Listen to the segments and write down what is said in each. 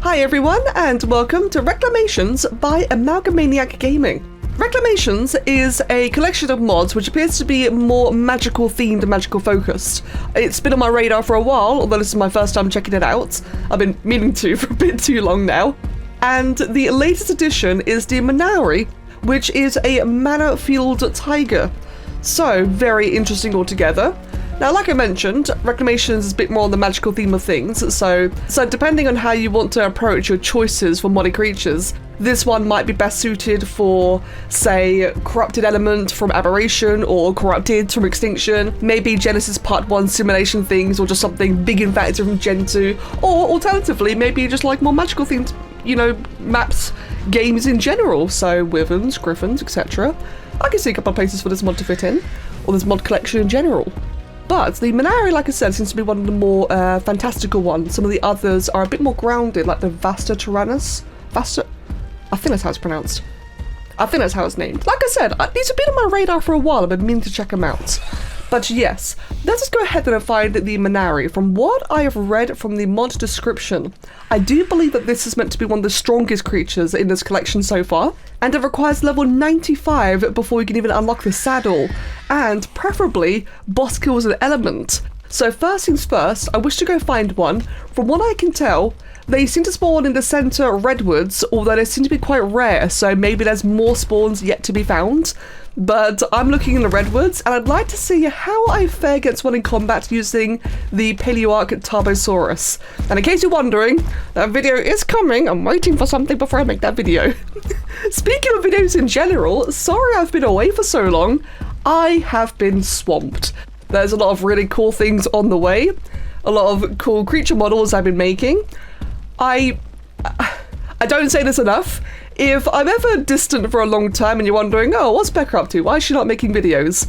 Hi everyone, and welcome to Reclamations by Amalgamaniac Gaming. Reclamations is a collection of mods which appears to be more magical themed and magical focused. It's been on my radar for a while, although this is my first time checking it out. I've been meaning to for a bit too long now. And the latest addition is the Manauri, which is a mana-fueled tiger. So, very interesting altogether. Now, like I mentioned, Reclamations is a bit more on the magical theme of things, so depending on how you want to approach your choices for modded creatures, this one might be best suited for, say, Corrupted Element from Aberration, or Corrupted from Extinction, maybe Genesis Part 1 simulation things, or just something big and factor from Gen 2, or alternatively, maybe just like more magical themed, you know, maps, games in general, so Wyverns, Griffins, etc. I can see a couple of places for this mod to fit in, or this mod collection in general. But the Manauri, like I said, seems to be one of the more fantastical ones. Some of the others are a bit more grounded, like the Vasta Tyrannus. Vasta? I think that's how it's pronounced. I think that's how it's named. Like I said, these have been on my radar for a while. I've been meaning to check them out. But yes, let's just go ahead and find the Manauri. From what I have read from the mod description, I do believe that this is meant to be one of the strongest creatures in this collection so far, and it requires level 95 before you can even unlock the saddle, and preferably boss kills an element. So first things first, I wish to go find one. From what I can tell, they seem to spawn in the center redwoods, although they seem to be quite rare, so maybe there's more spawns yet to be found. But I'm looking in the redwoods, and I'd like to see how I fare against one in combat using the ARK Tarbosaurus. And in case you're wondering, that video is coming. I'm waiting for something before I make that video. Speaking of videos in general, sorry I've been away for so long. I have been swamped. There's a lot of really cool things on the way, a lot of cool creature models I've been making. I don't say this enough. If I'm ever distant for a long time and you're wondering, oh, what's Becca up to? Why is she not making videos?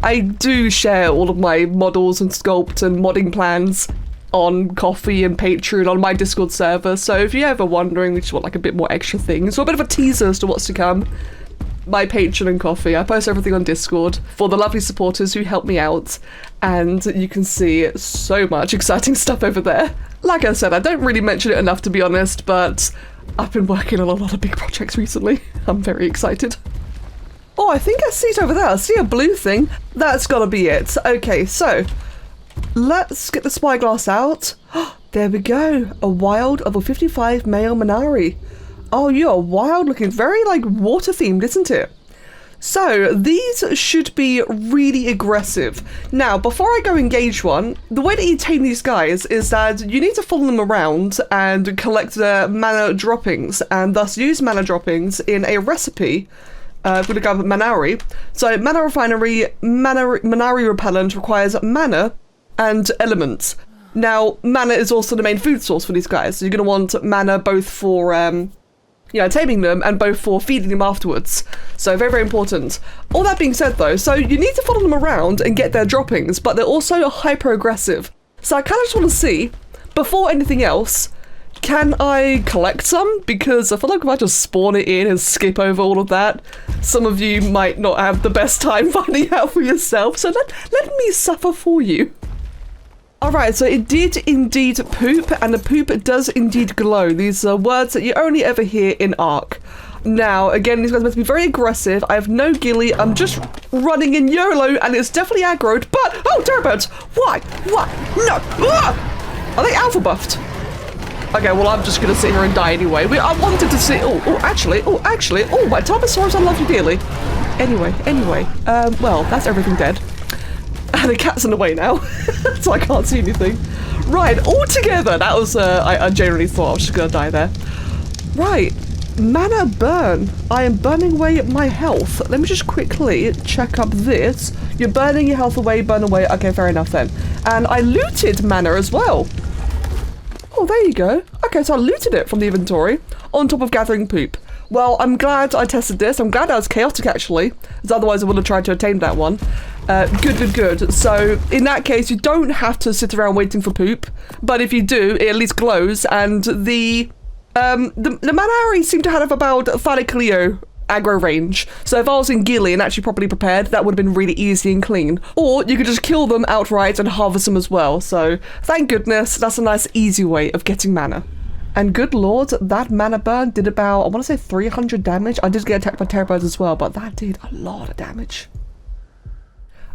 I do share all of my models and sculpt and modding plans on Coffee and Patreon on my Discord server. So if you're ever wondering, we just want like a bit more extra things, or a bit of a teaser as to what's to come, my Patreon and Coffee, I post everything on Discord for the lovely supporters who help me out, and you can see so much exciting stuff over there. Like I said, I don't really mention it enough to be honest, but I've been working on a lot of big projects recently. I'm very excited. Oh, I think I see it over there. I see a blue thing. That's gotta be it. Okay, so let's get the spyglass out. There we go. A wild level 55 male Manauri. Oh, you're wild looking. Very like water themed, isn't it? So these should be really aggressive. Now, before I go engage one, the way that you tame these guys is that you need to follow them around and collect their mana droppings, and thus use mana droppings in a recipe. If we look up at Manauri. So mana refinery, Manauri repellent requires mana and elements. Now, mana is also the main food source for these guys, so you're going to want mana both for taming them and both for feeding them afterwards. So very, very important. All that being said though, so you need to follow them around and get their droppings, but they're also hyper aggressive. So I kind of just want to see, before anything else, can I collect some? Because I feel like if I just spawn it in and skip over all of that, some of you might not have the best time finding out for yourself. So let me suffer for you. Alright, so it did indeed poop, and the poop does indeed glow. These are words that you only ever hear in ARK. Now, again, these guys must be very aggressive. I have no ghillie. I'm just running in YOLO, and it's definitely aggroed, but... Oh, terrapins! Why? What? No! Ah! Are they alpha buffed? Okay, well, I'm just gonna sit here and die anyway. I wanted to see... Oh, actually, my Tarbosaurus, I love you dearly. Anyway, well, that's everything dead. The cat's in the way now, so I can't see anything. Right, all together, that was, I genuinely thought I was just gonna die there. Right, mana burn. I am burning away my health. Let me just quickly check up this. You're burning your health away, burn away. Okay, fair enough then. And I looted mana as well. Oh, there you go. Okay, so I looted it from the inventory, on top of gathering poop. Well, I'm glad I tested this. I'm glad I was chaotic, actually, as otherwise I would have tried to attain that one. Good. So, in that case, you don't have to sit around waiting for poop, but if you do, it at least glows, and the Manauri seem to have about thylacoleo aggro range, so if I was in ghillie and actually properly prepared, that would have been really easy and clean. Or you could just kill them outright and harvest them as well, so thank goodness, that's a nice easy way of getting mana. And good lord, that mana burn did about, I want to say 300 damage. I did get attacked by terror birds as well, but that did a lot of damage.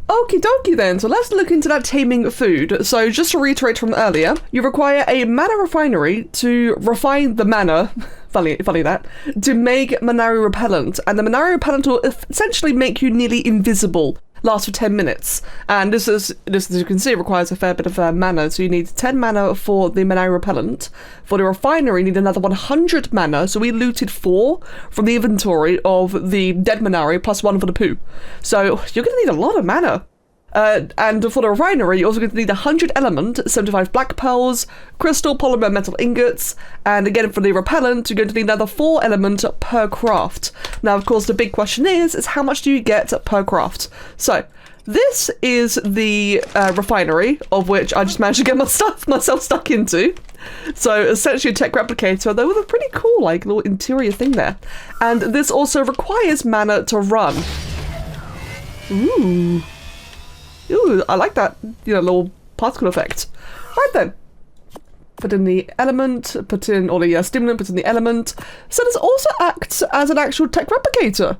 Okie dokie then, so let's look into that taming food. So just to reiterate from earlier, you require a mana refinery to refine the mana, funny that, to make Manauri Repellant. And the Manauri Repellant will essentially make you nearly invisible. Lasts for 10 minutes. And this, as you can see, requires a fair bit of mana. So you need 10 mana for the Manauri Repellant. For the refinery, you need another 100 mana. So we looted 4 from the inventory of the dead Manauri, plus 1 for the poo. So you're going to need a lot of mana. And for the refinery, you're also going to need 100 element, 75 black pearls, crystal, polymer, metal ingots, and again for the repellent, you're going to need another 4 element per craft. Now, of course, the big question is how much do you get per craft? So, this is the refinery, of which I just managed to get myself stuck into. So, essentially a tech replicator, though with a pretty cool, like, little interior thing there. And this also requires mana to run. Ooh, I like that, little particle effect. Right then. Put in the element, put in, or the stimulant, put in the element. So this also acts as an actual tech replicator.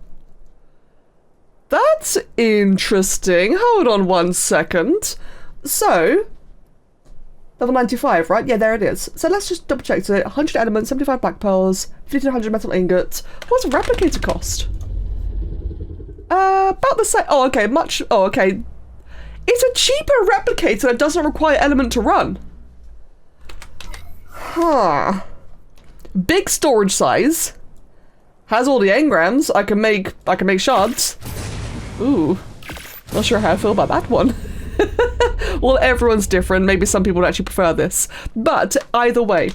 That's interesting. Hold on 1 second. So, level 95, right? Yeah, there it is. So let's just double check. So 100 elements, 75 black pearls, 1500 metal ingots. What's a replicator cost? About the same. Oh, okay. It's a cheaper replicator that doesn't require element to run. Huh. Big storage size. Has all the engrams. I can make shards. Ooh. Not sure how I feel about that one. Well, everyone's different. Maybe some people would actually prefer this. But either way.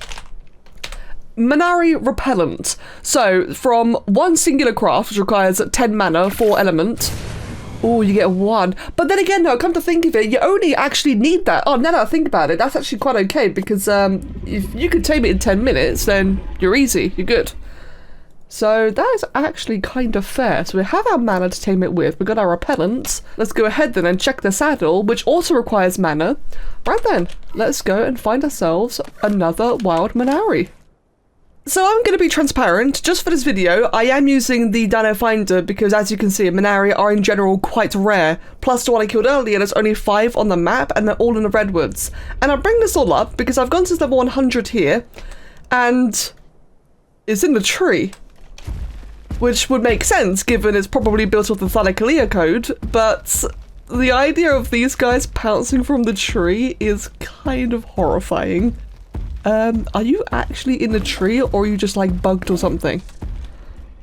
Manauri Repellant. So, from one singular craft, which requires 10 mana, 4 element. Oh, you get 1. But then again, no, come to think of it, you only actually need that. Oh, now that I think about it, that's actually quite okay, because if you could tame it in 10 minutes, then you're easy, you're good. So that is actually kind of fair. So we have our mana to tame it with, we've got our repellents. Let's go ahead then and check the saddle, which also requires mana. Right then, let's go and find ourselves another wild Manauri. So I'm going to be transparent, just for this video, I am using the Dino Finder because as you can see, Manauri are in general quite rare. Plus the one I killed earlier, there's only 5 on the map and they're all in the redwoods. And I bring this all up because I've gone to level 100 here and it's in the tree. Which would make sense given it's probably built off the thylacoleo code, but the idea of these guys pouncing from the tree is kind of horrifying. Are you actually in the tree or are you just like bugged or something?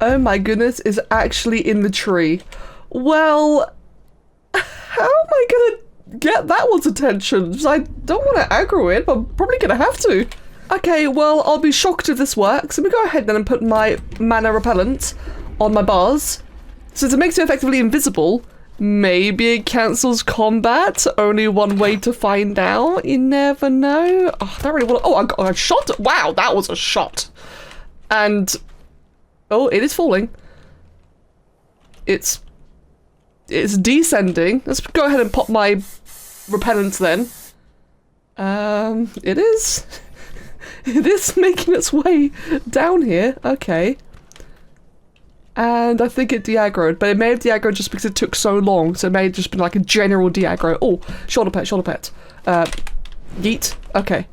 Oh my goodness, is actually in the tree. Well, how am I gonna get that one's attention? I don't want to aggro it, but I'm probably gonna have to. Okay, well, I'll be shocked if this works. Let me go ahead then and put my mana repellent on my bars. Since it makes it effectively invisible, maybe it cancels combat. Only one way to find out. You never know. Oh, that really want. Oh, I got a shot. Wow, that was a shot. And oh, it is falling. It's descending. Let's go ahead and pop my repellent then. It is. It is making its way down here. Okay. And I think it de-aggroed, but it may have de-aggroed just because it took so long, so it may have just been like a general de-aggro. Oh, shoulder pet. Yeet. Okay.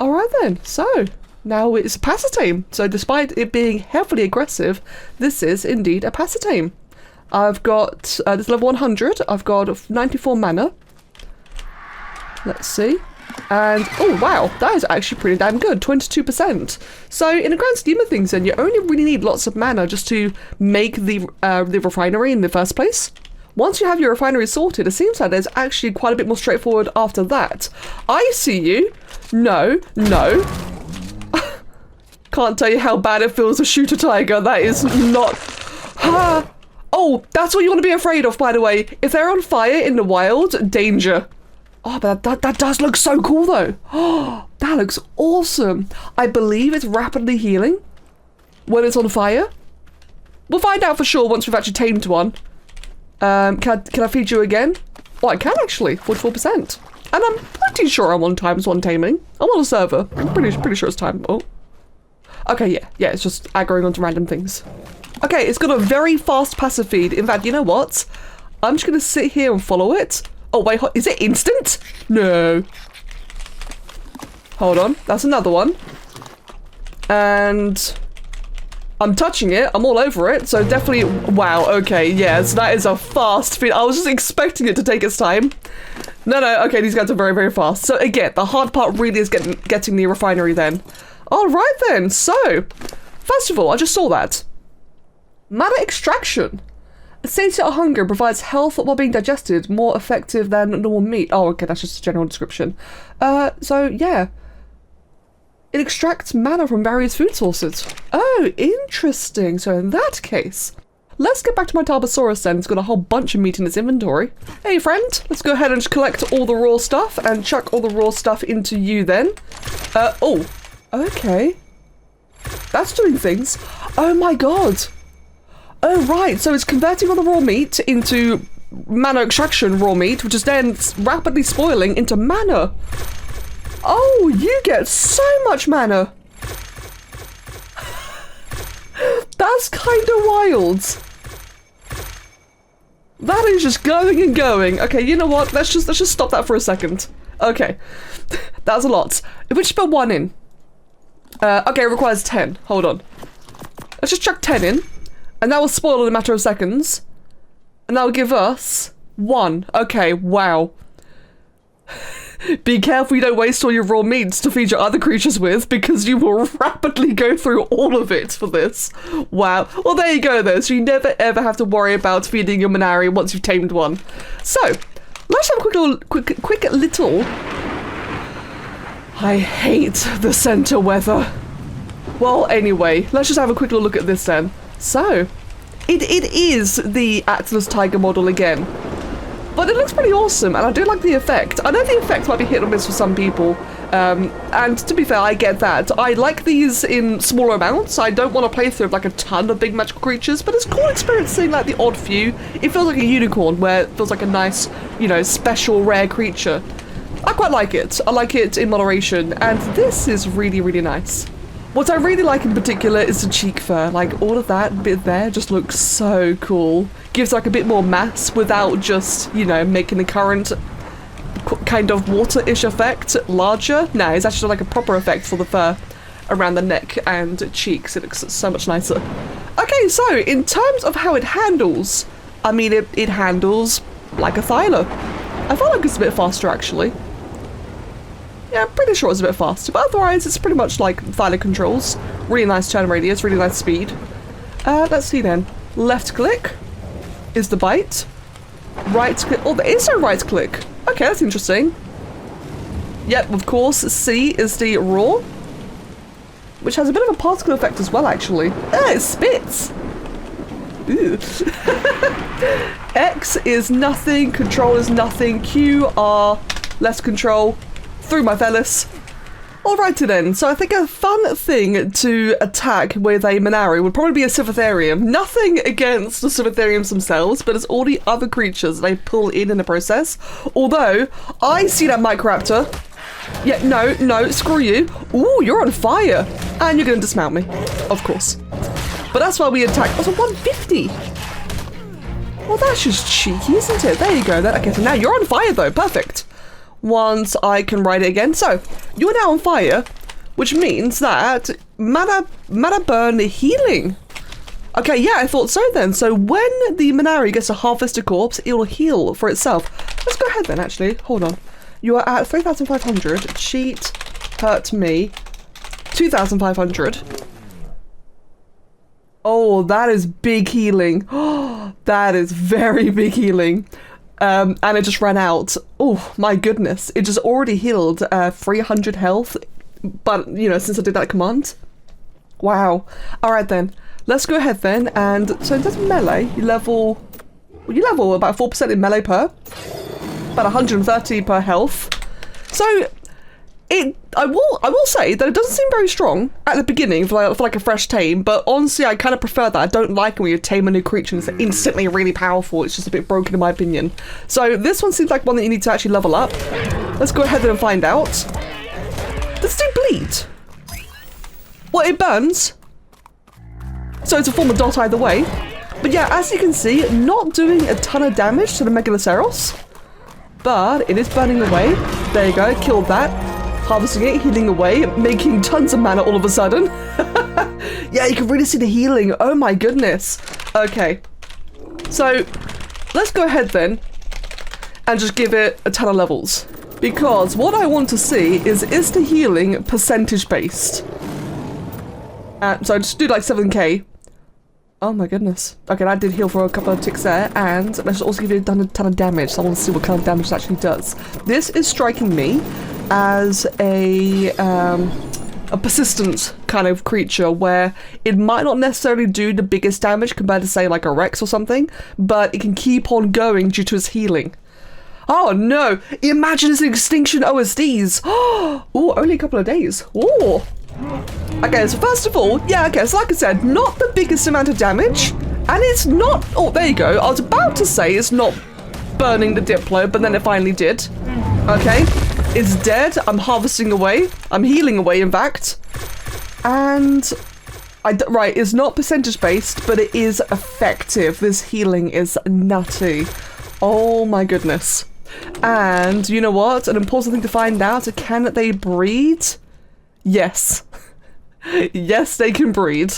Alright then, so now it's a Passitame. So despite it being heavily aggressive, this is indeed a Passitame. I've got, this level 100, I've got 94 mana. Let's see. And, oh wow, that is actually pretty damn good, 22%. So in the grand scheme of things then, you only really need lots of mana just to make the refinery in the first place. Once you have your refinery sorted, it seems like there's actually quite a bit more straightforward after that. I see you. No. Can't tell you how bad it feels to shoot a tiger. That is not... Oh, that's what you want to be afraid of, by the way. If they're on fire in the wild, danger. Oh, but that does look so cool, though. Oh, that looks awesome. I believe it's rapidly healing when it's on fire. We'll find out for sure once we've actually tamed one. Can I feed you again? Oh, I can actually. 44%. And I'm pretty sure I'm on ×1 taming. I'm on a server. I'm pretty sure it's time. Oh. Okay, yeah, it's just aggroing onto random things. Okay, it's got a very fast passive feed. In fact, you know what? I'm just gonna sit here and follow it. Oh, wait, is it instant? No. Hold on, that's another one. And I'm touching it, I'm all over it, so definitely, wow, okay, yes, that is a fast feed. I was just expecting it to take its time. No, okay, these guys are very, very fast. So again, the hard part really is getting the refinery then. All right then, so, first of all, I just saw that. Mana extraction. Satiate hunger provides health while being digested, more effective than normal meat. Oh, okay, that's just a general description. So, yeah. It extracts mana from various food sources. Oh, interesting. So in that case, let's get back to my Tarbosaurus then. It's got a whole bunch of meat in its inventory. Hey, friend, let's go ahead and just collect all the raw stuff and chuck all the raw stuff into you then. Oh, okay. That's doing things. Oh my god. Oh, right, so it's converting all the raw meat into mana extraction raw meat, which is then rapidly spoiling into mana. Oh, you get so much mana. That's kind of wild. That is just going and going. Okay, you know what? Let's just stop that for a second. Okay, that's a lot. If we just put 1 in. Okay, it requires 10. Hold on. Let's just chuck 10 in. And that will spoil in a matter of seconds. And that will give us 1. Okay, wow. Be careful you don't waste all your raw meats to feed your other creatures with, because you will rapidly go through all of it for this. Wow. Well, there you go then. So you never ever have to worry about feeding your Manauri once you've tamed one. So, let's have a quick little... I hate the center weather. Well, anyway, let's just have a quick little look at this then. So, it is the Atlas Tiger model again, but it looks pretty awesome, and I do like the effect. I know the effect might be hit or miss for some people, and to be fair, I get that. I like these in smaller amounts. I don't want to play through like a ton of big magical creatures, but it's cool experiencing like the odd few. It feels like a unicorn, where it feels like a nice, you know, special rare creature. I quite like it. I like it in moderation, and this is really, really nice. What I really like in particular is the cheek fur. Like, all of that bit there just looks so cool. Gives like a bit more mass without just, you know, making the current kind of water-ish effect larger. No, it's actually like a proper effect for the fur around the neck and cheeks. It looks so much nicer. Okay, so in terms of how it handles, I mean, it handles like a thyla. I feel like it's a bit faster actually. Yeah, I'm pretty sure it's a bit faster, but otherwise it's pretty much like thyla controls. Really nice turn radius, really nice speed. Let's see then. Left click is the bite. Right click. Oh, there is no right click. Okay, that's interesting. Yep, of course, C is the roar, which has a bit of a particle effect as well, actually. Ah, it spits. Ooh. X is nothing, control is nothing, Q, R, less control. Through my fellas. Alrighty then, so I think a fun thing to attack with a Manauri would probably be a Scytherium. Nothing against the Scytheriums themselves, but it's all the other creatures they pull in the process. Although, I see that Microraptor. Yeah, no, screw you. Ooh, you're on fire. And you're gonna dismount me, of course. But that's why we attack. Oh, it's a 150. Well, that's just cheeky, isn't it? There you go. Okay, so now you're on fire though, perfect. Once I can ride it again. So, you're now on fire, which means that mana burn healing. Okay, yeah, I thought so then. So when the Manauri gets a harvested corpse, it will heal for itself. Let's go ahead then, actually. Hold on. You are at 3,500. Cheat. Hurt me. 2,500. Oh, that is big healing. Oh, that is very big healing. And it just ran out. Oh my goodness. It just already healed 300 health. But, you know, since I did that command. Wow. Alright then. Let's go ahead then. And so in terms of melee, you level about 4% in melee per. About 130 per health. So I will say that it doesn't seem very strong at the beginning for like a fresh tame, but honestly I kind of prefer that. I don't like when you tame a new creature and it's instantly really powerful. It's just a bit broken in my opinion. So this one seems like one that you need to actually level up. Let's go ahead and find out. Does it bleed? Well, it burns. So it's a form of dot either way. But yeah, as you can see, not doing a ton of damage to the Megaloceros. But it is burning away. There you go, killed that. Harvesting it, healing away, making tons of mana all of a sudden. Yeah, you can really see the healing. Oh my goodness. Okay. So, let's go ahead then and just give it a ton of levels. Because what I want to see is the healing percentage based? So just do like 7k. Oh my goodness. Okay, that did heal for a couple of ticks there, and let's also give it a ton of damage, so I want to see what kind of damage it actually does. This is striking me as a persistent kind of creature where it might not necessarily do the biggest damage compared to say like a Rex or something, but it can keep on going due to its healing. Oh no! Imagine its extinction OSDs! Oh, only a couple of days. Oh. Okay, so first of all, yeah, okay, so like I said, not the biggest amount of damage, and it's not, oh, there you go, I was about to say it's not burning the Diplo, but then it finally did. Okay, it's dead, I'm harvesting away, I'm healing away, in fact, and, right, it's not percentage based, but it is effective. This healing is nutty. Oh my goodness. And, you know what, an important thing to find out, can they breed? Yes. Yes, they can breed.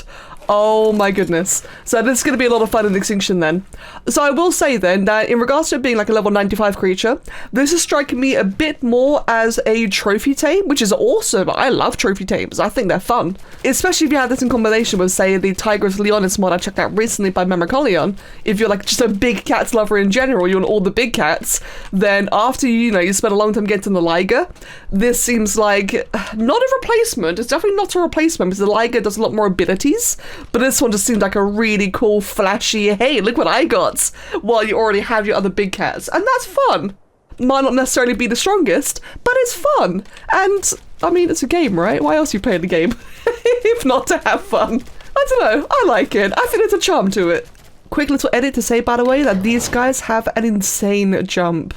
Oh my goodness. So this is going to be a lot of fun in Extinction then. So I will say then that in regards to it being like a level 95 creature, this is striking me a bit more as a trophy tame, which is awesome. I love trophy tames. I think they're fun. Especially if you had this in combination with, say, the Tigris leonis mod I checked out recently by Manauri. If you're like just a big cats lover in general, you want all the big cats, then after you spend a long time getting the Liger, this seems like not a replacement. It's definitely not a replacement because the Liger does a lot more abilities. But this one just seemed like a really cool, flashy, hey, look what I got, while you already have your other big cats. And that's fun. Might not necessarily be the strongest, but it's fun. And, I mean, it's a game, right? Why else are you playing the game? If not to have fun. I don't know, I like it. I think there's a charm to it. Quick little edit to say, by the way, that these guys have an insane jump.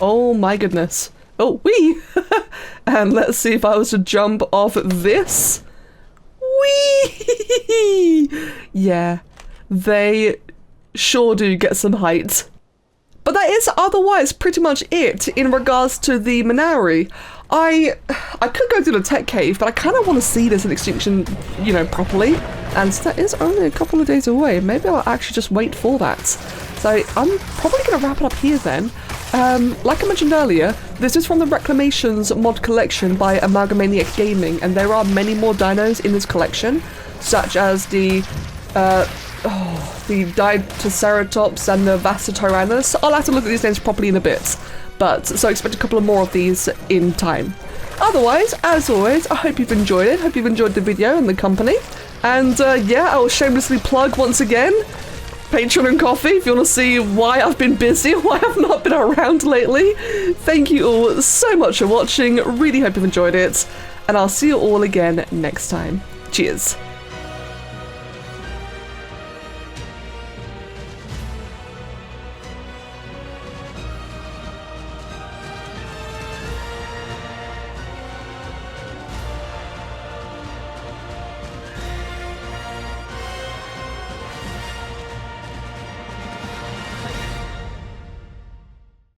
Oh my goodness. Oh, wee! And let's see if I was to jump off this. Whee! Yeah, they sure do get some height. But that is otherwise pretty much it in regards to the Manauri. I could go to the tech cave, but I kind of want to see this in Extinction, properly. And that is only a couple of days away. Maybe I'll actually just wait for that. So I'm probably going to wrap it up here then. Like I mentioned earlier, this is from the Reclamations mod collection by Amalgamaniac Gaming, and there are many more dinos in this collection, such as the Diceratops and the Vasatyrannus. I'll have to look at these names properly in a bit, but so expect a couple of more of these in time. Otherwise, as always, I hope you've enjoyed it. Hope you've enjoyed the video and the company. And yeah, I will shamelessly plug once again Patreon and Coffee if you want to see why I've been busy, why I've not been around lately. Thank you all so much for watching. Really hope you've enjoyed it, and I'll see you all again next time. Cheers.